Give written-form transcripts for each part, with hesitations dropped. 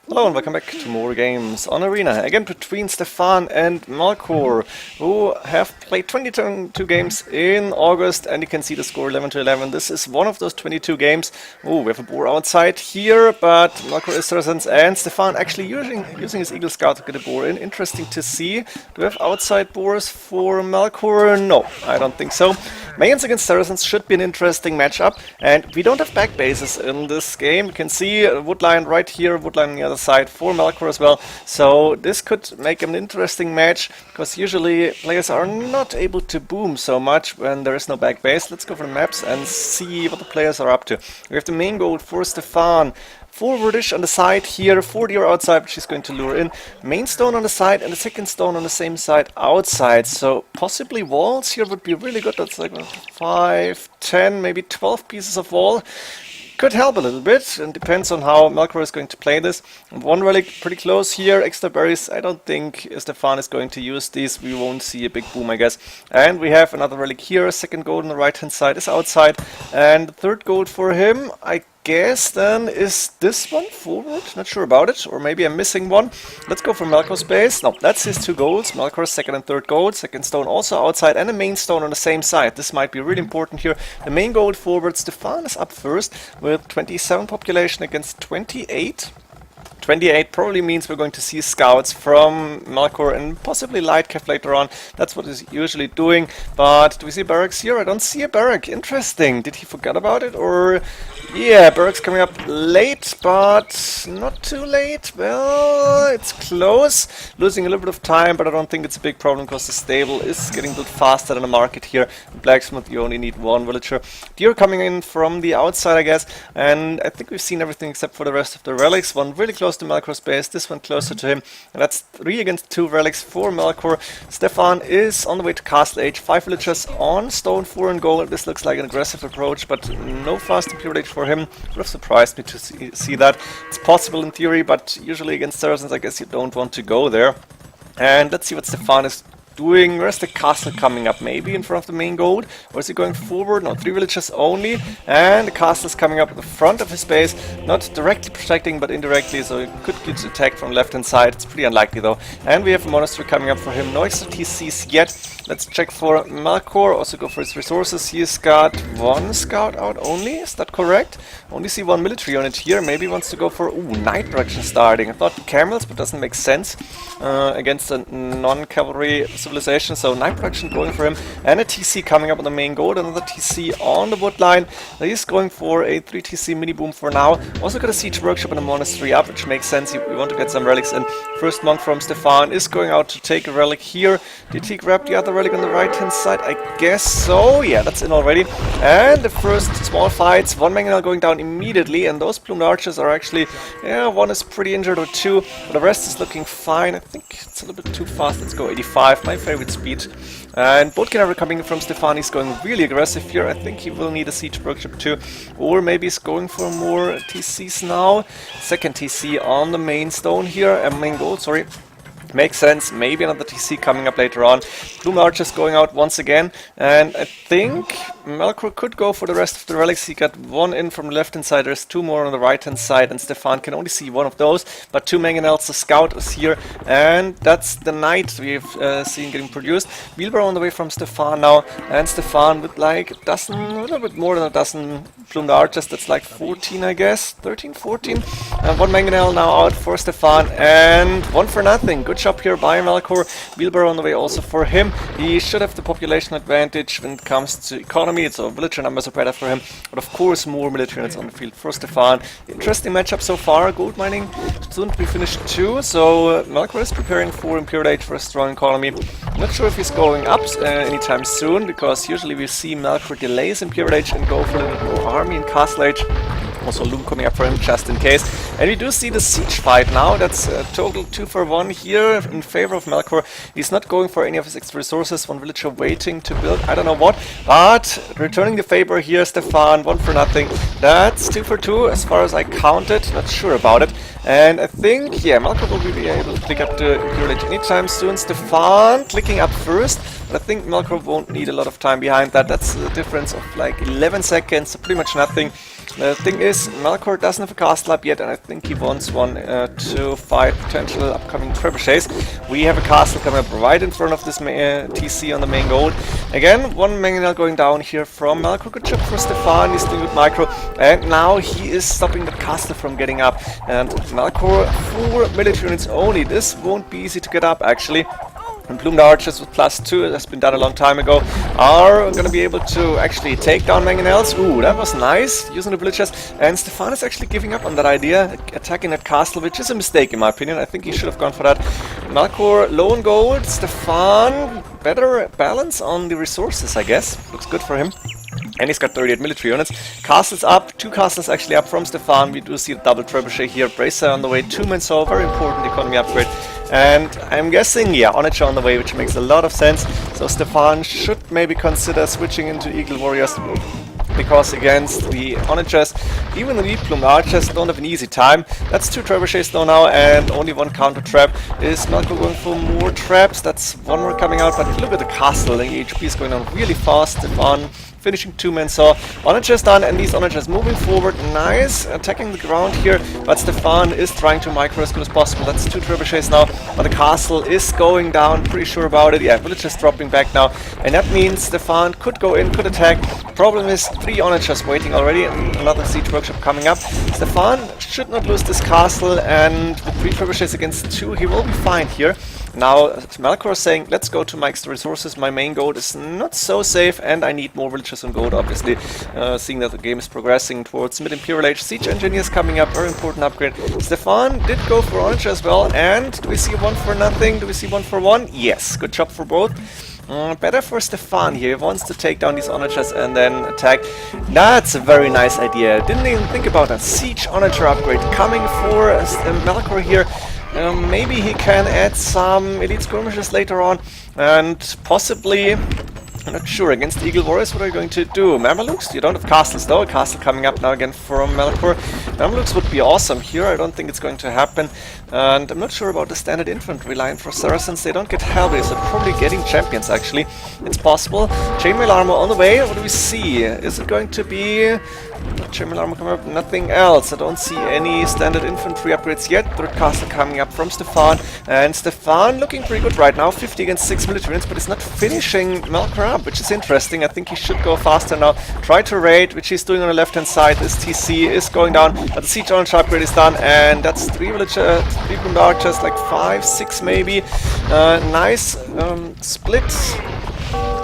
Hello and welcome back to more games on Arena. Again between Stefan and Malcor, who have played 22 games in August, and you can see the score 11-11. This is one of those 22 games. Oh, we have a boar outside here, but Malcor is Saracens and Stefan actually using his Eagle Scout to get a boar in. Interesting to see. Do we have outside boars for Malcor? No, I don't think so. Mayans against Saracens should be an interesting matchup, and we don't have back bases in this game. You can see a woodline right here, woodline on the other side for Malcor as well. So this could make an interesting match, because usually players are not able to boom so much when there is no back base. Let's go for the maps and see what the players are up to. We have the main goal for Stefan. Forwardish on the side here, 4 deer outside, which she's going to lure in. Main stone on the side and the second stone on the same side outside. So possibly walls here would be really good. That's like 5, 10, maybe 12 pieces of wall. Could help a little bit, and depends on how Malcor is going to play this. One relic pretty close here, extra berries. I don't think Stefan is going to use these. We won't see a big boom, I guess. And we have another relic here. Second gold on the right hand side is outside. And the third gold for him, I guess then is this one forward. Not sure about it, or maybe I'm missing one. Let's go for Malcor's base. No, that's his 2 golds. Malcor's second and third gold. Second stone also outside, and a main stone on the same side. This might be really important here. The main gold forward, Stefan is up first with 27 population against 28. 28 probably means we're going to see scouts from Malcor and possibly light cav later on. That's what he's usually doing. But do we see barracks here? I don't see a barrack. Interesting. Did he forget about it? Or yeah, barracks coming up late, but not too late. Well, it's close. Losing a little bit of time, but I don't think it's a big problem because the stable is getting built faster than the market here. In Blacksmith, you only need 1 villager. Deer coming in from the outside, I guess. And I think we've seen everything except for the rest of the relics. One really close to Malcor's base, this one closer to him, and that's 3 against 2 relics for Malcor. Stefan is on the way to Castle Age, 5 villagers on stone, 4 in gold. This looks like an aggressive approach, but no fast imperial age for him. Would have surprised me to see that. It's possible in theory, but usually against Saracens I guess you don't want to go there. And let's see what Stefan is doing. Where's the castle coming up? Maybe in front of the main gold? Or is he going forward? No, 3 villages only. And the castle is coming up at the front of his base. Not directly protecting, but indirectly, so he could get attacked from left hand side. It's pretty unlikely though. And we have a monastery coming up for him. No extra TCs yet. Let's check for Malcor. Also go for his resources. He's got 1 scout out only. Is that correct? Only see 1 military unit here. Maybe he wants to go for night direction starting. I thought camels, but doesn't make sense against a non-cavalry civilization. So night production going for him, and a TC coming up on the main gold, another TC on the wood line. He's going for a 3 TC mini boom for now. Also got a siege workshop and a monastery up, which makes sense. We want to get some relics in. First monk from Stefan is going out to take a relic here. Did he grab the other relic on the right hand side? I guess so. Yeah, that's in already. And the first small fights, 1 mangonel going down immediately, and those plumed archers are actually, yeah, 1 is pretty injured or 2, but the rest is looking fine. I think it's a little bit too fast. Let's go 85, my favorite speed. And boat canary coming from Stefan is going really aggressive here. I think he will need a siege workshop too, or maybe he's going for more TCs now. Second TC on the main stone here, main gold, sorry. Makes sense. Maybe another TC coming up later on. Plume Archers going out once again, and I think Malcor could go for the rest of the relics. He got 1 in from the left hand side, there's 2 more on the right hand side, and Stefan can only see 1 of those, but 2 mangonels. The scout is here, and that's the knight we've seen getting produced. Wheelbarrow on the way from Stefan now, and Stefan with like a dozen, a little bit more than a dozen plumed archers. That's like 14, I guess, 13, 14. And 1 mangonel now out for Stefan, and 1 for nothing. Good job here by Malcor. Wheelbarrow on the way also for him. He should have the population advantage when it comes to economy, so villager numbers are better for him, but of course more military units on the field for Stefan. Interesting matchup so far. Gold mining soon to be finished too, so Malcor is preparing for Imperial Age for a strong economy. I'm not sure if he's going up anytime soon, because usually we see Malcor delays Imperial Age and go for a little bit more army in Castle Age. Also Loom coming up for him just in case. And we do see the siege fight now. That's a total 2 for 1 here in favor of Malcor. He's not going for any of his extra resources. 1 villager waiting to build, I don't know what. But returning the favor here, Stefan, 1 for nothing. That's 2 for 2 as far as I counted. Not sure about it. And I think, yeah, Malcor will be able to pick up the Imperial Age anytime soon. Stefan clicking up first. but I think Melkor won't need a lot of time behind that. That's a difference of like 11 seconds, so pretty much nothing. The thing is, Melkor doesn't have a castle up yet, and I think he wants one to fight potential upcoming trebuchets. We have a castle coming up right in front of this TC on the main gold. Again, one mangonel going down here from Melkor. Good job for Stefan, he's doing good micro, and now he is stopping the castle from getting up. And Melkor, 4 military units only. This won't be easy to get up, actually. And Plumed Archers with +2, that's been done a long time ago, are going to be able to actually take down mangonels. Ooh, that was nice, using the villagers. And Stefan is actually giving up on that idea, attacking that castle, which is a mistake in my opinion. I think he should have gone for that. Melkor, low on gold. Stefan, better balance on the resources, I guess. Looks good for him. And he's got 38 military units. Castles up, 2 castles actually up from Stefan. We do see the double trebuchet here. Bracer on the way, 2 men saw, very important economy upgrade. And I'm guessing, yeah, Onager on the way, which makes a lot of sense. So Stefan should maybe consider switching into Eagle Warriors, because against the Onagers, even the Elite Plumed Archers don't have an easy time. That's 2 trebuchets though now, and only 1 counter trap. Is Melkor going for more traps? That's 1 more coming out, but look at the castle. The HP is going on really fast. Stefan finishing 2 men saw. Onagers done, and these Onagers moving forward. Nice, attacking the ground here, but Stefan is trying to micro as good as possible. That's 2 trebuchets now, but the castle is going down, pretty sure about it. Yeah, villagers dropping back now, and that means Stefan could go in, could attack. Problem is 3 Onagers waiting already, and another siege workshop coming up. Stefan should not lose this castle, and with 3 trebuchets against 2, he will be fine here. Now, Melkor is saying, let's go to my extra resources. My main gold is not so safe, and I need more villagers on gold, obviously, seeing that the game is progressing towards mid-Imperial Age. Siege Engineers coming up, very important upgrade. Stefan did go for Onager as well, and do we see 1 for nothing? Do we see 1 for 1? Yes, good job for both. Better for Stefan here. He wants to take down these Onagers and then attack. That's a very nice idea. Didn't even think about a Siege Onager upgrade coming for Melkor here. Maybe he can add some Elite Skirmishers later on, and possibly, I'm not sure, against Eagle Warriors, what are you going to do? Mamelukes? You don't have castles though. A castle coming up now again from Melkor. Mamelukes would be awesome here. I don't think it's going to happen. And I'm not sure about the standard infantry line for Saracens. They don't get Hellblades, so probably getting champions actually. It's possible. Chainmail armor on the way. What do we see? Is it going to be chainmail armor coming up? Nothing else. I don't see any standard infantry upgrades yet. Third castle coming up from Stefan. And Stefan looking pretty good right now. 50 against 6 military units, but he's not finishing Melkor up, which is interesting. I think he should go faster now. Try to raid, which he's doing on the left hand side. This TC is going down, but the siege orange upgrade is done, and that's 3 villagers, 3 Plumed Archers, like 5, 6 maybe. Nice split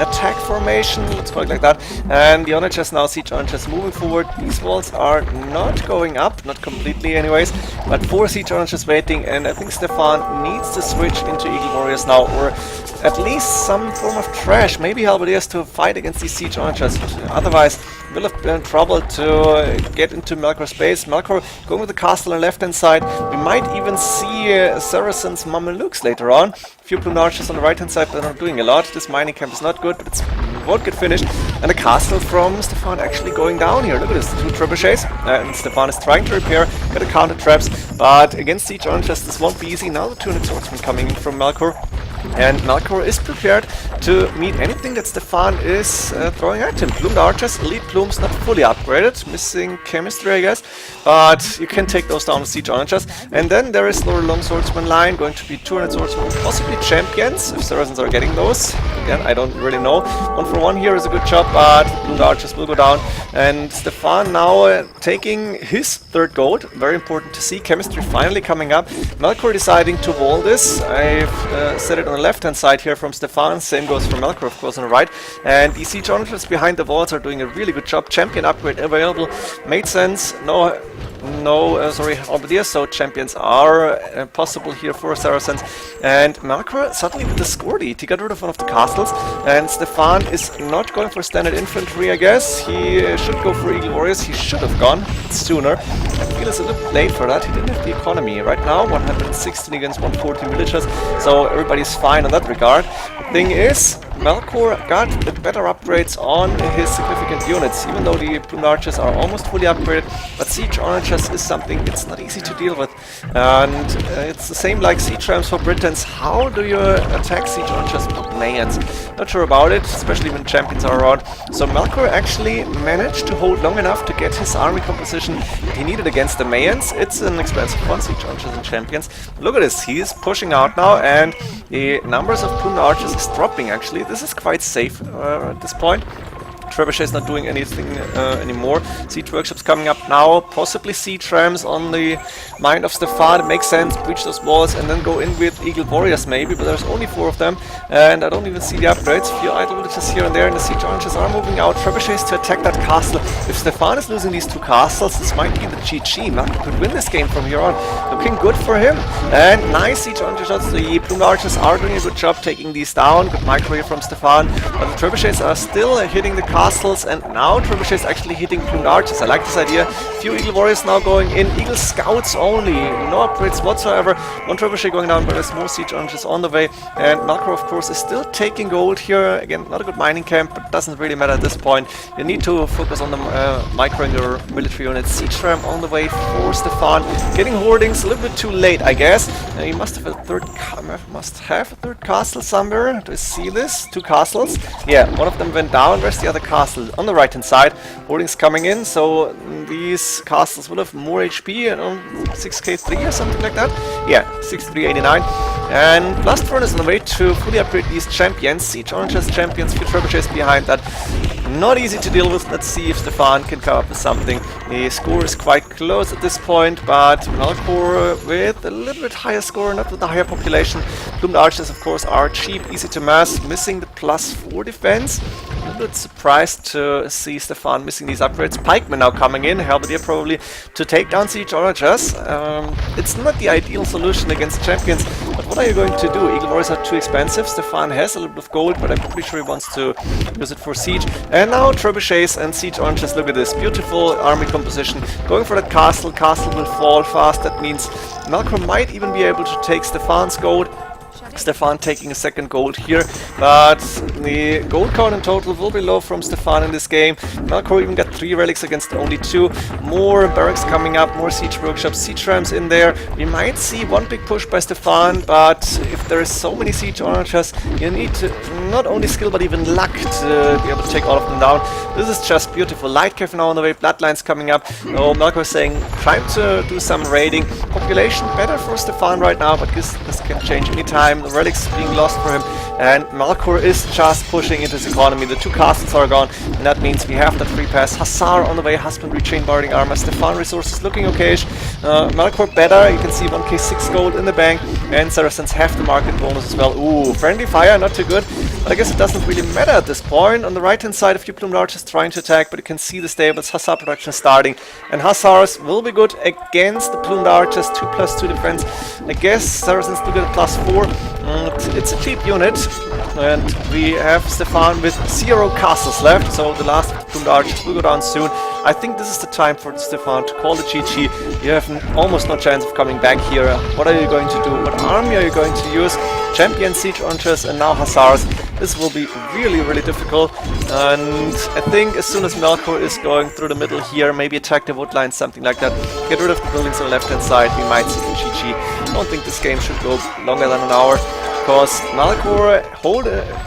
attack formation, let's call it like that. And the Onagers now, siege Onagers moving forward. These walls are not going up, not completely anyways, but 4 siege Onagers waiting, and I think Stefan needs to switch into Eagle Warriors now, or at least some form of trash, maybe Halberdiers to fight against these siege Onagers. Otherwise, we'll have been in trouble to get into Melkor space. Melkor going with the castle on the left hand side. We might even see Saracens Mamelukes later on. Few Plumed Archers on the right hand side, but they're not doing a lot. This mining camp is not good, but it won't get finished. And the castle from Stefan actually going down here. Look at this, 2 trebuchets. And Stefan is trying to repair, get a counter traps, but against siege Onagers this won't be easy. Now the 200 swordsmen coming in from Melkor. And Melkor is prepared to meet anything that Stefan is throwing at him. Plumed Archers, Elite Plumes, not fully upgraded, missing chemistry I guess, but you can take those down with siege Onagers. And then there is the long swordsman line, going to be 200 swordsmen, possibly champions, if Saracens are getting those. Again, I don't really know. 1 for 1 here is a good job, but Plumed Archers will go down. And Stefan now taking his 3rd gold, very important to see. Chemistry finally coming up. Melkor deciding to wall this. I've said it on the left hand side here from Stefan, same goes for Melkor of course on the right, and the siege Onagers behind the walls are doing a really good job. Champion upgrade available, made sense. Sorry, Halberdiers, so champions are possible here for Saracens. And Melkor suddenly with the score lead, he got rid of one of the castles, and Stefan is not going for standard infantry I guess. He should go for Eagle Warriors, he should have gone sooner. I feel it's a little late for that, he didn't have the economy. Right now 116 against 114 villagers, so everybody's fine in that regard. The thing is, Melkor got the better upgrades on his significant units, even though the Plumed Archers are almost fully upgraded, but Siege Archers is something it's not easy to deal with. And it's the same like Siege Rams for Britons. How do you attack Siege Archers with Mayans? Not sure about it, especially when champions are around. So Melkor actually managed to hold long enough to get his army composition he needed against the Mayans. It's an expensive one, Siege Archers and champions. Look at this, he is pushing out now, and the numbers of Plumed Archers is dropping actually. This is quite safe at this point. Trebuchet is not doing anything anymore. Siege Workshops coming up now, possibly Siege Rams on the mind of Stefan. It makes sense, breach those walls and then go in with Eagle Warriors maybe, but there's only 4 of them and I don't even see the upgrades. Few idle villages here and there, and the Siege Archers are moving out. Trebuchet is to attack that castle. If Stefan is losing these 2 castles, this might be the GG. Melkor could win this game from here on. Looking good for him. And nice Siege Archer shots. The Plumed Archers are doing a good job taking these down. Good micro here from Stefan, but the Trebuchets are still hitting the castles, and now Trebuchet is actually hitting Plumed Archers. I like this idea. Few Eagle Warriors now going in. Eagle Scouts only. No upgrades whatsoever. 1 Trebuchet going down, but there's more Siege Archers on the way. And Melkor, of course, is still taking gold here. Again, not a good mining camp, but doesn't really matter at this point. You need to focus on the microing your military units. Siege Ram on the way for Stefan. Getting hoardings a little bit too late, I guess. He must have a third castle somewhere. Do I see this? 2 castles. Yeah, one of them went down. Where's the other castle? On the right hand side. Hoardings coming in, so these castles will have more HP, 6k3 or something like that. Yeah, 6389. And Blast Furnace on the way to fully upgrade these champions. Siege Archers, champions, few trebuchets behind that. Not easy to deal with. Let's see if Stefan can come up with something. The score is quite close at this point, but Melkor with a little bit higher score, not with the higher population. Plumed Archers, of course, are cheap, easy to mass, missing the +4 defense. A little bit surprised to see Stefan missing these upgrades. Pikemen now coming in, Halberdier probably to take down Siege Archers. It's not the ideal solution against champions, but what are you going to do? Eagle Warriors are too expensive. Stefan has a little bit of gold, but I'm pretty sure he wants to use it for siege. And now Trebuchets and Siege Archers, look at this beautiful army composition. Going for that castle. Castle will fall fast. That means Melkor might even be able to take Stefan's gold. Stefan taking a second gold here, but the gold count in total will be low from Stefan in this game. Melkor even got 3 relics against only 2. More barracks coming up, more siege workshops, siege rams in there. We might see one big push by Stefan, but if there is so many siege archers, you need to not only skill but even luck to be able to take all of them down. This is just beautiful. Light Cav now on the way, Bloodlines coming up. Oh, Melkor is saying time to do some raiding. Population better for Stefan right now, but this can change anytime. The relics being lost for him, and Melkor is just pushing into his economy. The 2 castles are gone, and that means we have that free pass. Hussar on the way, husbandry, chain barding armor. Stefan resources looking okayish. Melkor better, you can see 1k6 gold in the bank, and Saracens have the market bonus as well. Ooh, friendly fire, not too good, but I guess it doesn't really matter at this point. On the right hand side, a few Plumed Archers trying to attack, but you can see the stables, Hussar production starting, and Hussars will be good against the Plumed Archers. 2+2 defense. I guess Saracens do get a +4. It's a cheap unit, and we have Stefan with 0 castles left, so the last Plumed Archers will go down soon. I think this is the time for Stefan to call the GG. You have almost no chance of coming back here. What are you going to do? What army are you going to use? Champion, Siege Archers, and now Hussars. This will be really, really difficult, and I think as soon as Melkor is going through the middle here, maybe attack the wood lines, something like that, get rid of the buildings on the left hand side, we might see the GG. I don't think this game should go longer than an hour, because Melkor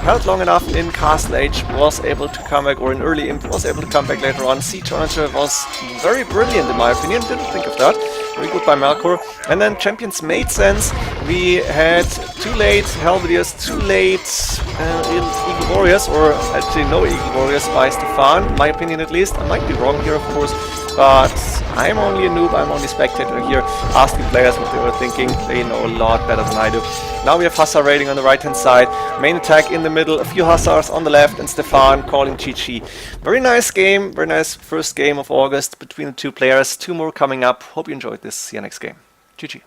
held long enough in Castle Age, was able to come back, or in early imp was able to come back later on. Siege Archer was very brilliant in my opinion, didn't think of that. Very good by Melkor. And then champions made sense. We had too late Halberdiers, too late Eagle Warriors, or actually no Eagle Warriors by Stefan, in my opinion at least. I might be wrong here, of course, but I'm only a noob, I'm only a spectator here, asking players what they were thinking. They know a lot better than I do. Now we have Hussar raiding on the right hand side, main attack in the middle, a few Hussars on the left, and Stefan calling GG. Very nice game, very nice first game of August between the 2 players. 2 more coming up. Hope you enjoyed this. See you next game. GG.